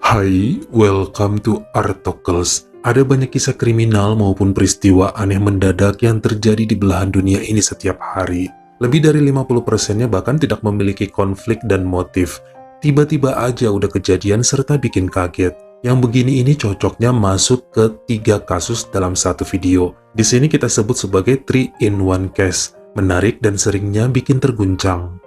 Hai, welcome to Artocles. Ada banyak kisah kriminal maupun peristiwa aneh mendadak yang terjadi di belahan dunia ini setiap hari. Lebih dari 50%-nya bahkan tidak memiliki konflik dan motif. Tiba-tiba aja udah kejadian serta bikin kaget. Yang begini ini cocoknya masuk ke 3 kasus dalam satu video. Di sini kita sebut sebagai 3-in-1 case. Menarik dan seringnya bikin terguncang.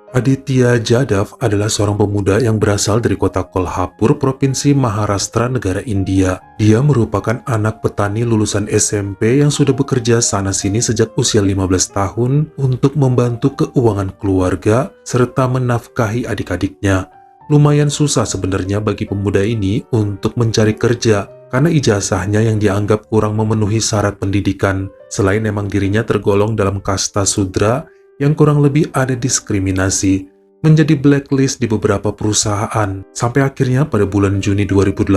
Aditya Jadhav adalah seorang pemuda yang berasal dari kota Kolhapur, Provinsi Maharashtra, negara India. Dia merupakan anak petani lulusan SMP yang sudah bekerja sana-sini sejak usia 15 tahun untuk membantu keuangan keluarga serta menafkahi adik-adiknya. Lumayan susah sebenarnya bagi pemuda ini untuk mencari kerja karena ijazahnya yang dianggap kurang memenuhi syarat pendidikan. Selain memang dirinya tergolong dalam kasta Sudra, yang kurang lebih ada diskriminasi, menjadi blacklist di beberapa perusahaan. Sampai akhirnya pada bulan Juni 2018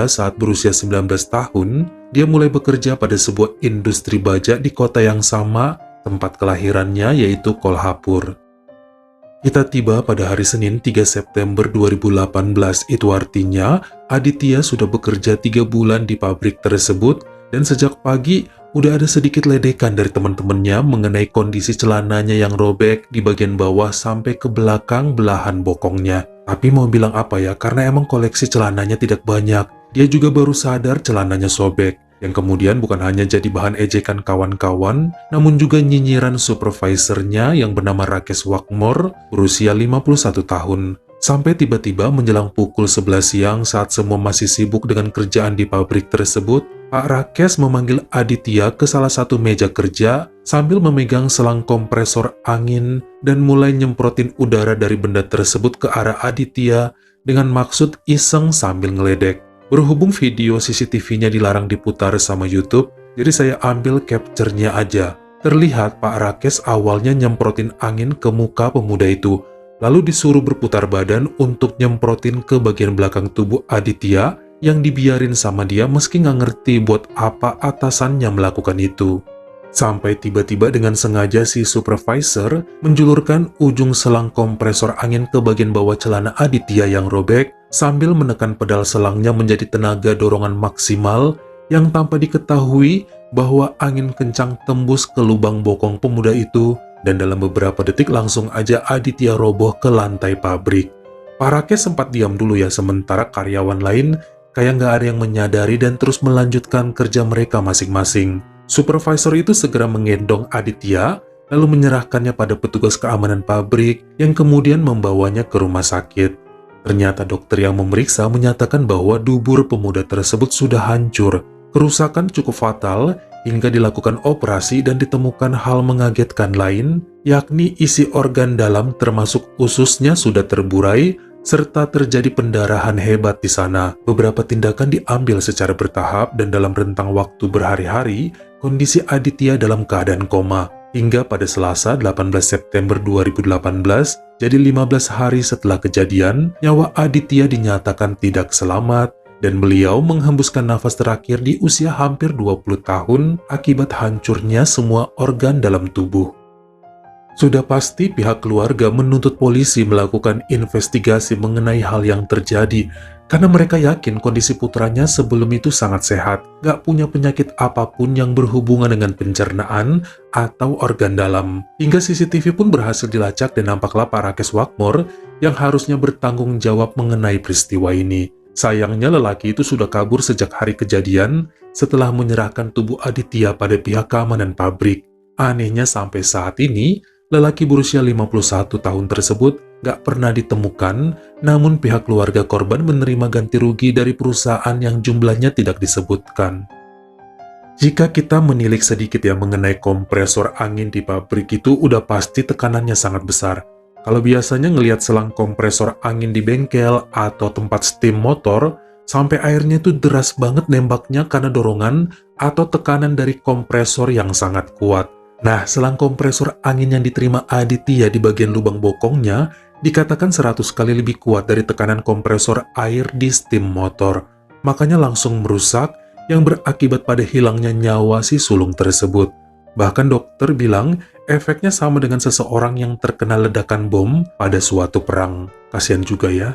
saat berusia 19 tahun, dia mulai bekerja pada sebuah industri baja di kota yang sama tempat kelahirannya, yaitu Kolhapur. Kita tiba pada hari Senin 3 September 2018, itu artinya Aditya sudah bekerja 3 bulan di pabrik tersebut dan sejak pagi udah ada sedikit ledekan dari teman-temannya mengenai kondisi celananya yang robek di bagian bawah sampai ke belakang belahan bokongnya. Tapi mau bilang apa ya, karena emang koleksi celananya tidak banyak. Dia juga baru sadar celananya sobek, yang kemudian bukan hanya jadi bahan ejekan kawan-kawan, namun juga nyinyiran supervisornya yang bernama Rakesh Wakmor berusia 51 tahun. Sampai tiba-tiba menjelang pukul 11 siang saat semua masih sibuk dengan kerjaan di pabrik tersebut, Pak Rakesh memanggil Aditya ke salah satu meja kerja sambil memegang selang kompresor angin dan mulai nyemprotin udara dari benda tersebut ke arah Aditya dengan maksud iseng sambil ngeledek. Berhubung video CCTV-nya dilarang diputar sama YouTube, jadi saya ambil capture-nya aja. Terlihat Pak Rakesh awalnya nyemprotin angin ke muka pemuda itu, lalu disuruh berputar badan untuk nyemprotin ke bagian belakang tubuh Aditya yang dibiarin sama dia meski nggak ngerti buat apa atasannya melakukan itu. Sampai tiba-tiba dengan sengaja si supervisor menjulurkan ujung selang kompresor angin ke bagian bawah celana Aditya yang robek sambil menekan pedal selangnya menjadi tenaga dorongan maksimal yang tanpa diketahui bahwa angin kencang tembus ke lubang bokong pemuda itu dan dalam beberapa detik langsung aja Aditya roboh ke lantai pabrik. Pak Rakesh sempat diam dulu ya, sementara karyawan lain kayak nggak ada yang menyadari dan terus melanjutkan kerja mereka masing-masing. Supervisor itu segera menggendong Aditya, lalu menyerahkannya pada petugas keamanan pabrik yang kemudian membawanya ke rumah sakit. Ternyata dokter yang memeriksa menyatakan bahwa dubur pemuda tersebut sudah hancur. Kerusakan cukup fatal hingga dilakukan operasi dan ditemukan hal mengagetkan lain, yakni isi organ dalam termasuk ususnya sudah terburai, serta terjadi pendarahan hebat di sana. Beberapa tindakan diambil secara bertahap dan dalam rentang waktu berhari-hari, kondisi Aditya dalam keadaan koma. Hingga pada Selasa 18 September 2018, jadi 15 hari setelah kejadian, nyawa Aditya dinyatakan tidak selamat dan beliau menghembuskan nafas terakhir di usia hampir 20 tahun akibat hancurnya semua organ dalam tubuh. Sudah pasti pihak keluarga menuntut polisi melakukan investigasi mengenai hal yang terjadi karena mereka yakin kondisi putranya sebelum itu sangat sehat, gak punya penyakit apapun yang berhubungan dengan pencernaan atau organ dalam. Hingga CCTV pun berhasil dilacak dan nampaklah Pak Rakesh Wakmor yang harusnya bertanggung jawab mengenai peristiwa ini. Sayangnya lelaki itu sudah kabur sejak hari kejadian setelah menyerahkan tubuh Aditya pada pihak keamanan pabrik. Anehnya sampai saat ini, lelaki berusia 51 tahun tersebut gak pernah ditemukan, namun pihak keluarga korban menerima ganti rugi dari perusahaan yang jumlahnya tidak disebutkan. Jika kita menilik sedikit ya mengenai kompresor angin di pabrik itu udah pasti tekanannya sangat besar. Kalau biasanya ngelihat selang kompresor angin di bengkel atau tempat steam motor, sampai airnya itu deras banget nembaknya karena dorongan atau tekanan dari kompresor yang sangat kuat. Nah, selang kompresor angin yang diterima Aditya di bagian lubang bokongnya dikatakan 100 kali lebih kuat dari tekanan kompresor air di steam motor. Makanya langsung merusak yang berakibat pada hilangnya nyawa si sulung tersebut. Bahkan dokter bilang efeknya sama dengan seseorang yang terkena ledakan bom pada suatu perang. Kasian juga ya.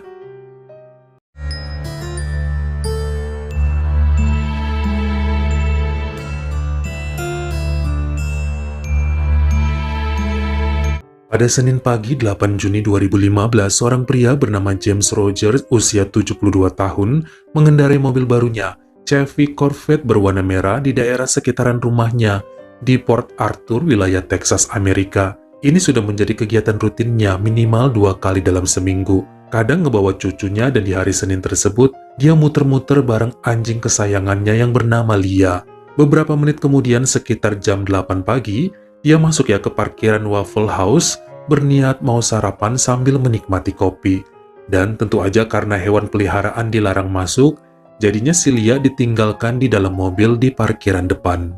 Pada Senin pagi 8 Juni 2015, seorang pria bernama James Rogers, usia 72 tahun, mengendarai mobil barunya, Chevy Corvette berwarna merah di daerah sekitaran rumahnya di Port Arthur, wilayah Texas, Amerika. Ini sudah menjadi kegiatan rutinnya minimal 2 kali dalam seminggu. Kadang ngebawa cucunya dan di hari Senin tersebut, dia muter-muter bareng anjing kesayangannya yang bernama Lia. Beberapa menit kemudian sekitar jam 8 pagi, dia masuk ke parkiran Waffle House, berniat mau sarapan sambil menikmati kopi. Dan tentu aja karena hewan peliharaan dilarang masuk, jadinya si Lia ditinggalkan di dalam mobil di parkiran depan.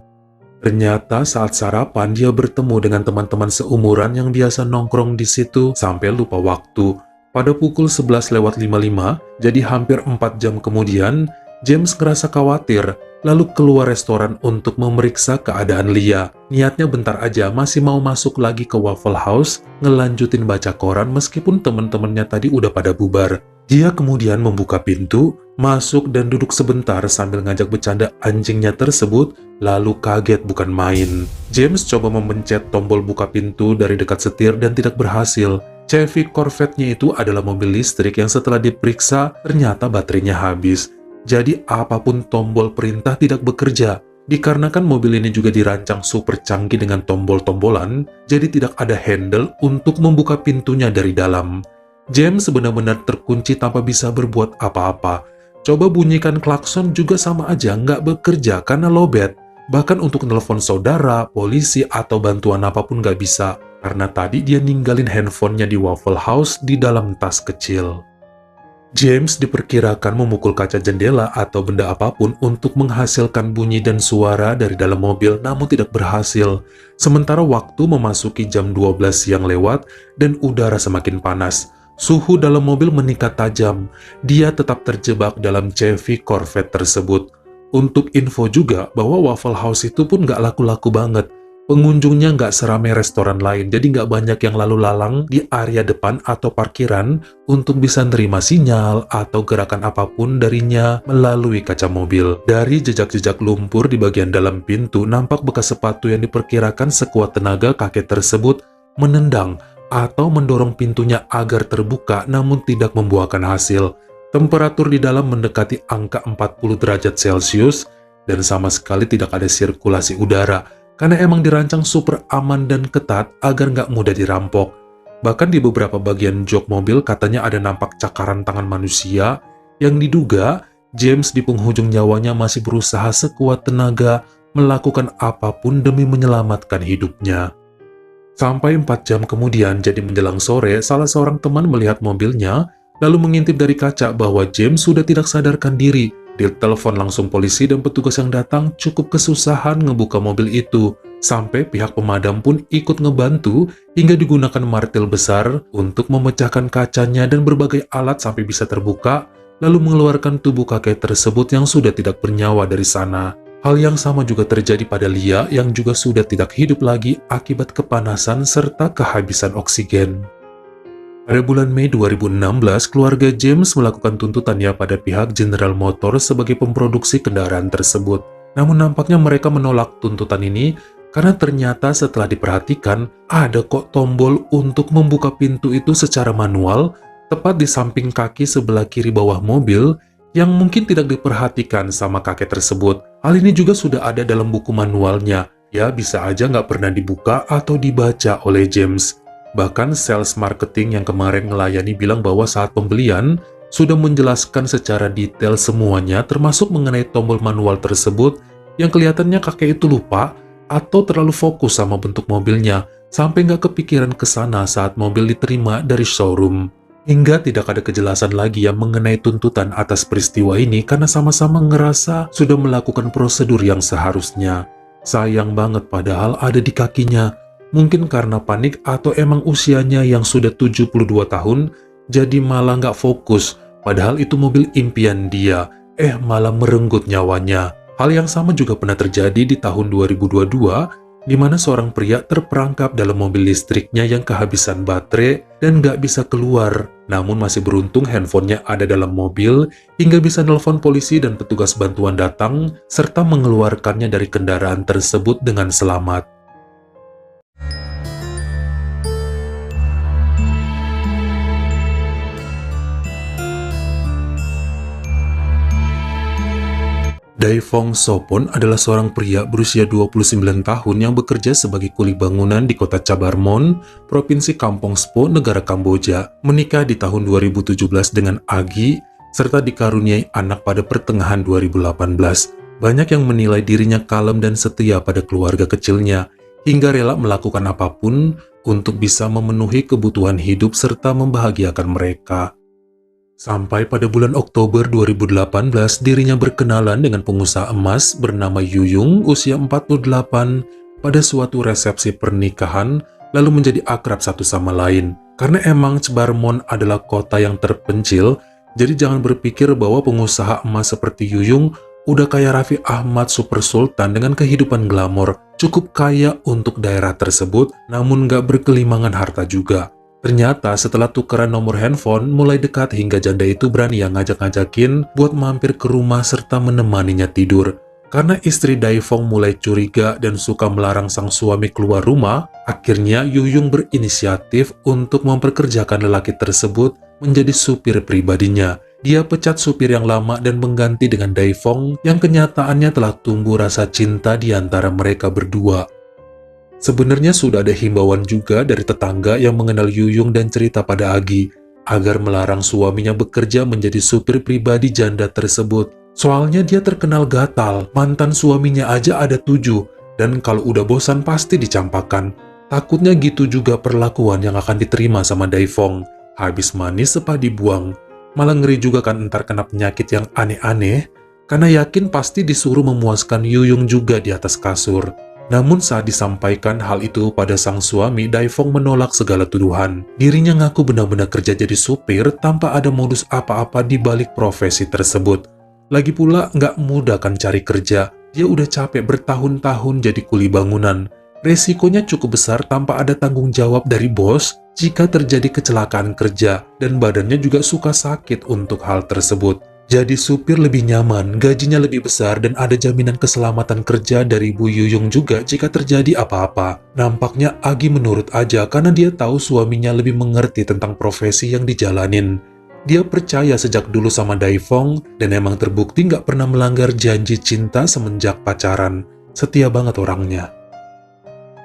Ternyata saat sarapan dia bertemu dengan teman-teman seumuran yang biasa nongkrong di situ sampai lupa waktu. Pada pukul 11:55, jadi hampir 4 jam kemudian, James ngerasa khawatir, lalu keluar restoran untuk memeriksa keadaan Lia. Niatnya bentar aja masih mau masuk lagi ke Waffle House, ngelanjutin baca koran meskipun teman-temannya tadi udah pada bubar. Dia kemudian membuka pintu, masuk dan duduk sebentar sambil ngajak bercanda anjingnya tersebut, lalu kaget bukan main. James coba memencet tombol buka pintu dari dekat setir dan tidak berhasil. Chevy Corvette-nya itu adalah mobil listrik yang setelah diperiksa ternyata baterainya habis. Jadi apapun tombol perintah tidak bekerja. Dikarenakan mobil ini juga dirancang super canggih dengan tombol-tombolan, jadi tidak ada handle untuk membuka pintunya dari dalam. James benar-benar terkunci tanpa bisa berbuat apa-apa. Coba bunyikan klakson juga sama aja nggak bekerja karena lowbat. Bahkan untuk telepon saudara, polisi, atau bantuan apapun nggak bisa. Karena tadi dia ninggalin handphonenya di Waffle House di dalam tas kecil. James diperkirakan memukul kaca jendela atau benda apapun untuk menghasilkan bunyi dan suara dari dalam mobil, namun tidak berhasil. Sementara waktu memasuki jam 12 siang lewat dan udara semakin panas. Suhu dalam mobil meningkat tajam. Dia tetap terjebak dalam Chevy Corvette tersebut. Untuk info juga bahwa Waffle House itu pun nggak laku-laku banget. Pengunjungnya nggak seramai restoran lain, jadi nggak banyak yang lalu lalang di area depan atau parkiran untuk bisa nerima sinyal atau gerakan apapun darinya melalui kaca mobil. Dari jejak-jejak lumpur di bagian dalam pintu, nampak bekas sepatu yang diperkirakan sekuat tenaga kakek tersebut menendang atau mendorong pintunya agar terbuka namun tidak membuahkan hasil. Temperatur di dalam mendekati angka 40 derajat Celcius dan sama sekali tidak ada sirkulasi udara. Karena emang dirancang super aman dan ketat agar nggak mudah dirampok. Bahkan di beberapa bagian jok mobil katanya ada nampak cakaran tangan manusia yang diduga James di penghujung nyawanya masih berusaha sekuat tenaga melakukan apapun demi menyelamatkan hidupnya. Sampai 4 jam kemudian, jadi menjelang sore, salah seorang teman melihat mobilnya lalu mengintip dari kaca bahwa James sudah tidak sadarkan diri. Ditelepon langsung polisi dan petugas yang datang cukup kesusahan ngebuka mobil itu. Sampai pihak pemadam pun ikut ngebantu hingga digunakan martil besar untuk memecahkan kacanya dan berbagai alat sampai bisa terbuka, lalu mengeluarkan tubuh kakek tersebut yang sudah tidak bernyawa dari sana. Hal yang sama juga terjadi pada Lia yang juga sudah tidak hidup lagi akibat kepanasan serta kehabisan oksigen. Pada bulan Mei 2016, keluarga James melakukan tuntutannya pada pihak General Motors sebagai pemproduksi kendaraan tersebut. Namun nampaknya mereka menolak tuntutan ini karena ternyata setelah diperhatikan, ada kok tombol untuk membuka pintu itu secara manual, tepat di samping kaki sebelah kiri bawah mobil, yang mungkin tidak diperhatikan sama kakek tersebut. Hal ini juga sudah ada dalam buku manualnya, ya bisa aja nggak pernah dibuka atau dibaca oleh James. Bahkan sales marketing yang kemarin ngelayani bilang bahwa saat pembelian sudah menjelaskan secara detail semuanya termasuk mengenai tombol manual tersebut yang kelihatannya kakek itu lupa atau terlalu fokus sama bentuk mobilnya sampai nggak kepikiran ke sana saat mobil diterima dari showroom. Hingga tidak ada kejelasan lagi yang mengenai tuntutan atas peristiwa ini karena sama-sama ngerasa sudah melakukan prosedur yang seharusnya. Sayang banget padahal ada di kakinya. Mungkin karena panik atau emang usianya yang sudah 72 tahun, jadi malah nggak fokus. Padahal itu mobil impian dia, malah merenggut nyawanya. Hal yang sama juga pernah terjadi di tahun 2022, di mana seorang pria terperangkap dalam mobil listriknya yang kehabisan baterai dan nggak bisa keluar. Namun masih beruntung handphonenya ada dalam mobil, hingga bisa nelpon polisi dan petugas bantuan datang, serta mengeluarkannya dari kendaraan tersebut dengan selamat. Daifong Sopon adalah seorang pria berusia 29 tahun yang bekerja sebagai kuli bangunan di kota Chabarmon, Provinsi Kampong Spo, negara Kamboja. Menikah di tahun 2017 dengan Agi, serta dikaruniai anak pada pertengahan 2018. Banyak yang menilai dirinya kalem dan setia pada keluarga kecilnya, hingga rela melakukan apapun untuk bisa memenuhi kebutuhan hidup serta membahagiakan mereka. Sampai pada bulan Oktober 2018, dirinya berkenalan dengan pengusaha emas bernama Yuyung, usia 48, pada suatu resepsi pernikahan, lalu menjadi akrab satu sama lain. Karena emang Chabarmon adalah kota yang terpencil, jadi jangan berpikir bahwa pengusaha emas seperti Yuyung udah kaya Raffi Ahmad Super Sultan dengan kehidupan glamor, cukup kaya untuk daerah tersebut, namun nggak berkelimangan harta juga. Ternyata setelah tukeran nomor handphone mulai dekat hingga janda itu berani yang ngajak-ngajakin buat mampir ke rumah serta menemaninya tidur. Karena istri Daifong mulai curiga dan suka melarang sang suami keluar rumah, akhirnya Yuyung berinisiatif untuk memperkerjakan lelaki tersebut menjadi supir pribadinya. Dia pecat supir yang lama dan mengganti dengan Daifong yang kenyataannya telah tumbuh rasa cinta di antara mereka berdua. Sebenarnya sudah ada himbauan juga dari tetangga yang mengenal Yuyung dan cerita pada Agi agar melarang suaminya bekerja menjadi supir pribadi janda tersebut. Soalnya dia terkenal gatal, mantan suaminya aja ada 7, dan kalau udah bosan pasti dicampakkan. Takutnya gitu juga perlakuan yang akan diterima sama Daifong. Habis manis sepah dibuang. Malah ngeri juga kan ntar kena penyakit yang aneh-aneh, karena yakin pasti disuruh memuaskan Yuyung juga di atas kasur. Namun saat disampaikan hal itu pada sang suami, Daifong menolak segala tuduhan. Dirinya ngaku benar-benar kerja jadi supir tanpa ada modus apa-apa di balik profesi tersebut. Lagi pula nggak mudah kan cari kerja. Dia udah capek bertahun-tahun jadi kuli bangunan. Resikonya cukup besar tanpa ada tanggung jawab dari bos jika terjadi kecelakaan kerja, dan badannya juga suka sakit untuk hal tersebut. Jadi supir lebih nyaman, gajinya lebih besar, dan ada jaminan keselamatan kerja dari Bu Yuyung juga jika terjadi apa-apa. Nampaknya Agi menurut aja karena dia tahu suaminya lebih mengerti tentang profesi yang dijalanin. Dia percaya sejak dulu sama Daifong, dan emang terbukti nggak pernah melanggar janji cinta semenjak pacaran. Setia banget orangnya.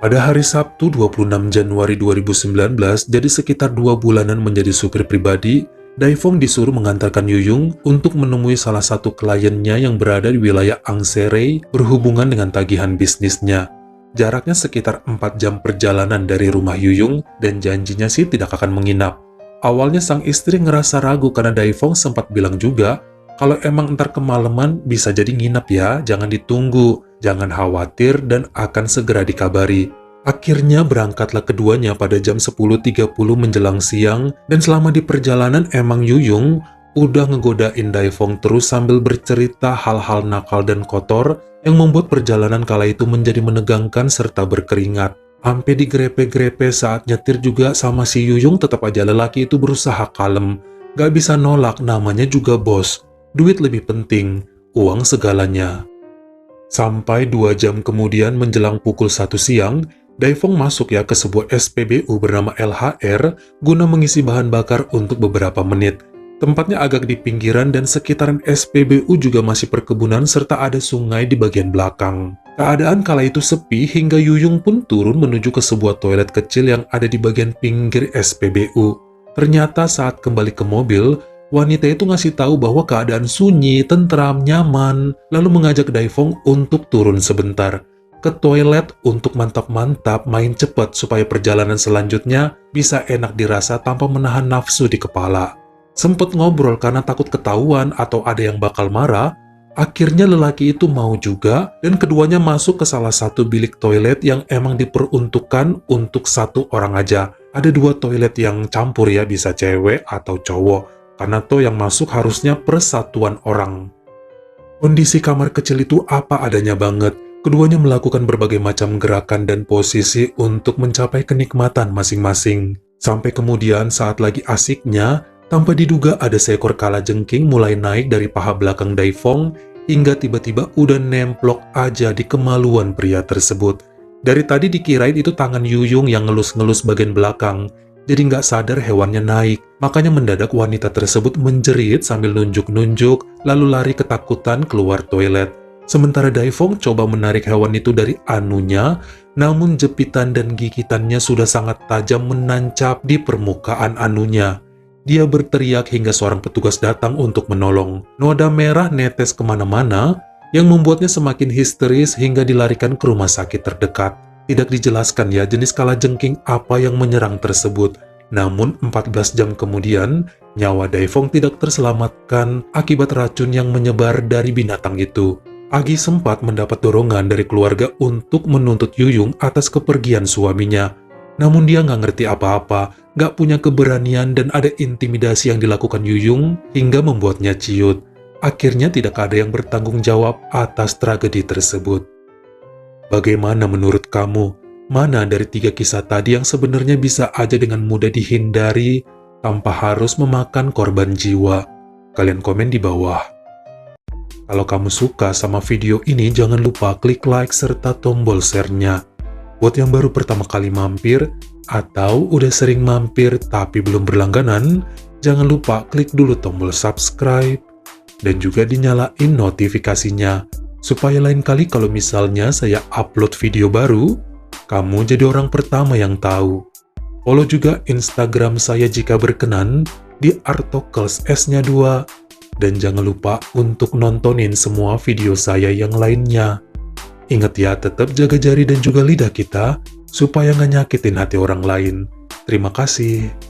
Pada hari Sabtu 26 Januari 2019, jadi sekitar 2 bulanan menjadi supir pribadi, Daifong disuruh mengantarkan Yuyung untuk menemui salah satu kliennya yang berada di wilayah Angserei berhubungan dengan tagihan bisnisnya. Jaraknya sekitar 4 jam perjalanan dari rumah Yuyung dan janjinya sih tidak akan menginap. Awalnya sang istri ngerasa ragu karena Daifong sempat bilang juga, kalau emang ntar kemalaman bisa jadi nginap ya, jangan ditunggu, jangan khawatir dan akan segera dikabari. Akhirnya berangkatlah keduanya pada jam 10.30 menjelang siang, dan selama di perjalanan emang Yuyung udah ngegodain Daifong terus sambil bercerita hal-hal nakal dan kotor yang membuat perjalanan kala itu menjadi menegangkan serta berkeringat. Sampai digrepe-grepe saat nyetir juga sama si Yuyung, tetap aja lelaki itu berusaha kalem. Gak bisa nolak, namanya juga bos. Duit lebih penting, uang segalanya. Sampai 2 jam kemudian menjelang pukul 1 siang, Daifong masuk ya ke sebuah SPBU bernama LHR guna mengisi bahan bakar untuk beberapa menit. Tempatnya agak di pinggiran dan sekitaran SPBU juga masih perkebunan serta ada sungai di bagian belakang. Keadaan kala itu sepi hingga Yuyung pun turun menuju ke sebuah toilet kecil yang ada di bagian pinggir SPBU. Ternyata saat kembali ke mobil, wanita itu ngasih tahu bahwa keadaan sunyi, tentram, nyaman, lalu mengajak Daifong untuk turun sebentar ke toilet untuk mantap-mantap main cepat supaya perjalanan selanjutnya bisa enak dirasa tanpa menahan nafsu di kepala. Sempet ngobrol karena takut ketahuan atau ada yang bakal marah, akhirnya lelaki itu mau juga dan keduanya masuk ke salah satu bilik toilet yang emang diperuntukkan untuk 1 orang aja. Ada 2 toilet yang campur ya, bisa cewek atau cowok, karena tuh yang masuk harusnya per 1 orang. Kondisi kamar kecil itu apa adanya banget. Keduanya melakukan berbagai macam gerakan dan posisi untuk mencapai kenikmatan masing-masing. Sampai kemudian saat lagi asiknya, tanpa diduga ada seekor kalajengking mulai naik dari paha belakang Daifong hingga tiba-tiba udah nemplok aja di kemaluan pria tersebut. Dari tadi dikirain itu tangan Yuyung yang ngelus-ngelus bagian belakang, jadi nggak sadar hewannya naik. Makanya mendadak wanita tersebut menjerit sambil nunjuk-nunjuk, lalu lari ketakutan keluar toilet. Sementara Daifong coba menarik hewan itu dari anunya, namun jepitan dan gigitannya sudah sangat tajam menancap di permukaan anunya. Dia berteriak hingga seorang petugas datang untuk menolong. Noda merah netes kemana-mana, yang membuatnya semakin histeris hingga dilarikan ke rumah sakit terdekat. Tidak dijelaskan ya jenis kalajengking apa yang menyerang tersebut. Namun 14 jam kemudian, nyawa Daifong tidak terselamatkan akibat racun yang menyebar dari binatang itu. Agi sempat mendapat dorongan dari keluarga untuk menuntut Yuyung atas kepergian suaminya. Namun dia nggak ngerti apa-apa, nggak punya keberanian dan ada intimidasi yang dilakukan Yuyung hingga membuatnya ciut. Akhirnya tidak ada yang bertanggung jawab atas tragedi tersebut. Bagaimana menurut kamu? Mana dari 3 kisah tadi yang sebenarnya bisa aja dengan mudah dihindari tanpa harus memakan korban jiwa? Kalian komen di bawah. Kalau kamu suka sama video ini, jangan lupa klik like serta tombol share-nya. Buat yang baru pertama kali mampir, atau udah sering mampir tapi belum berlangganan, jangan lupa klik dulu tombol subscribe, dan juga dinyalain notifikasinya, supaya lain kali kalau misalnya saya upload video baru, kamu jadi orang pertama yang tahu. Follow juga Instagram saya jika berkenan, di Artokels S-nya 2, dan jangan lupa untuk nontonin semua video saya yang lainnya. Ingat ya, tetap jaga jari dan juga lidah kita, supaya nggak nyakitin hati orang lain. Terima kasih.